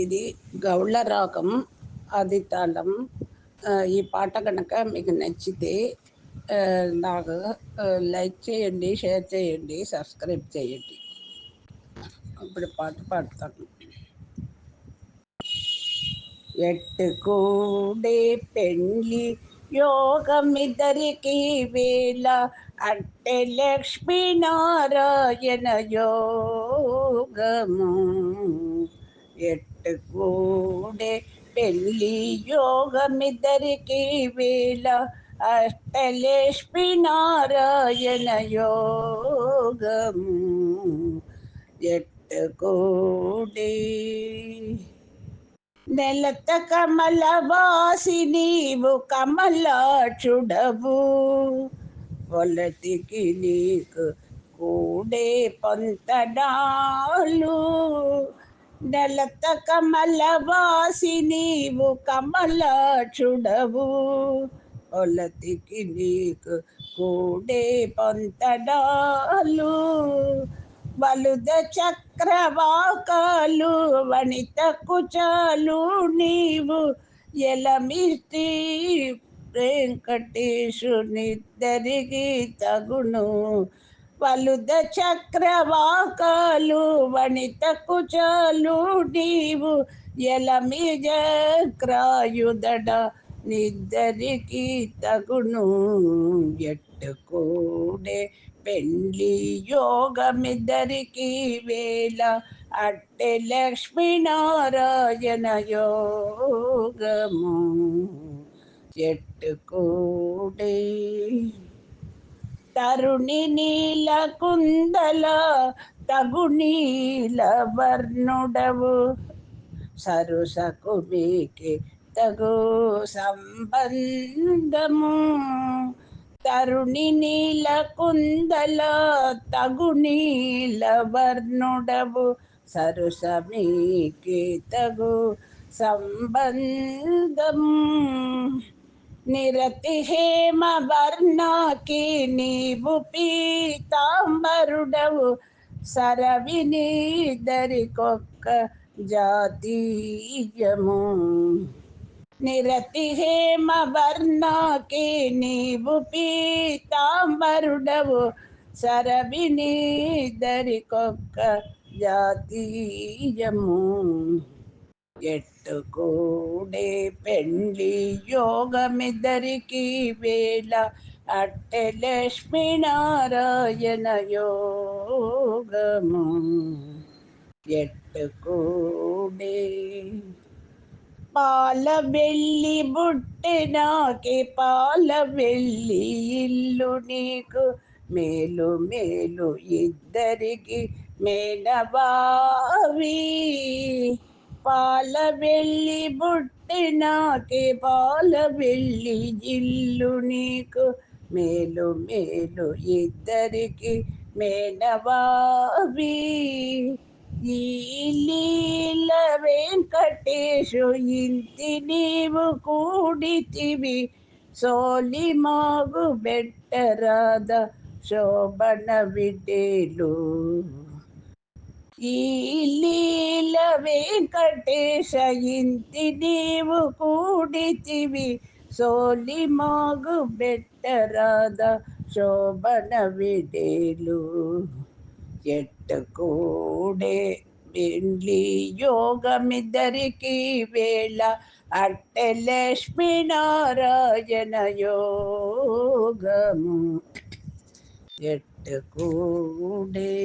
ఇది గౌళ్ళ రాగం, ఆది తాళం. ఈ పాట కనుక మీకు నచ్చితే నాకు లైక్ చేయండి, షేర్ చేయండి, సబ్స్క్రైబ్ చేయండి. ఇప్పుడు పాట పాడతాను. ఎట్టుకూడే పెళ్ళి యోగమిద్దరికి వేళ అట్టె లక్ష్మీనారాయణ యోగము. ఎట్టుకూడే పెళ్ళి యోగమిద్దరికి వేళ అష్టలక్ష్మీనారాయణ యోగము. ఎట్టుకూడే నెలత కమలవాసి నీవు కమలాక్షుడవు, పొలతికి నీకు కూడే పొంతనాలు. నెలత కమలవాసి నీవు కమలాక్షుడవు, పొలతికి నీకు కూడే పొంతనాలు. వలుద చక్రవాకాలు వనిత కుచాలు నీవు, ఎలమిస్తి వెంకటేశునిద్దరికి తగును. వలుద చక్రవాకాలు వనిత కుచాలు నీవు, ఎలమి చక్రాయుధడ నిద్దరికి తగును. ఎట్టుకూడే పెళ్ళి యోగమిద్దరికి వేళ అట్టె లక్ష్మీనారాయణ యోగము. ఎట్టుకూడే తరుణి నీల కుందల తగు నీల వర్ణుడవు, సరుసకు మీకే తగు సంబంధము. తరుణి నీల కుందల తగు నీల వర్ణుడవు, సరుస మీకే తగు సంబంధము. నిరతి హేమ వర్ణకి నీవు పీతాంబరుడవు, సరవినీదరికొక్క జాతీయము. నిరతి హేమ వర్ణకి నీవు పీతాంబరుడవు, సరవినీదరికొక్క జాతీయము. ఎట్టుకూడే పెళ్ళి యోగమిద్దరికి వేళ అట్టె లక్ష్మీనారాయణ యోగము. ఎట్టుకూడే పాల వెళ్ళి బుట్టెనాకి పాల వెళ్ళి ఇల్లు నీకు, మేలు మేలు ఇద్దరికి మేనబావి. పాల వెళ్ళి బుట్టెనాకి పాల వెళ్ళి ఇల్లు నీకు, మేలు మేలు ఇద్దరికి మేనబావి. ఈ లీల వెంకటేశు ఇంతి నీవు కూడితివి, సోలి మాగు బెట్టరాద శోభన విడేలు. ఈ లీల వెంకటేశ ఇంతి నీవు కూడితివి, సోలి మాగు బెట్టరాద శోభన విడేలు. ఎట్టుకూడే పెళ్ళి యోగమిద్దరికి వేళ అట్టె లక్ష్మీనారాయణ యోగము. ఎట్టుకూడే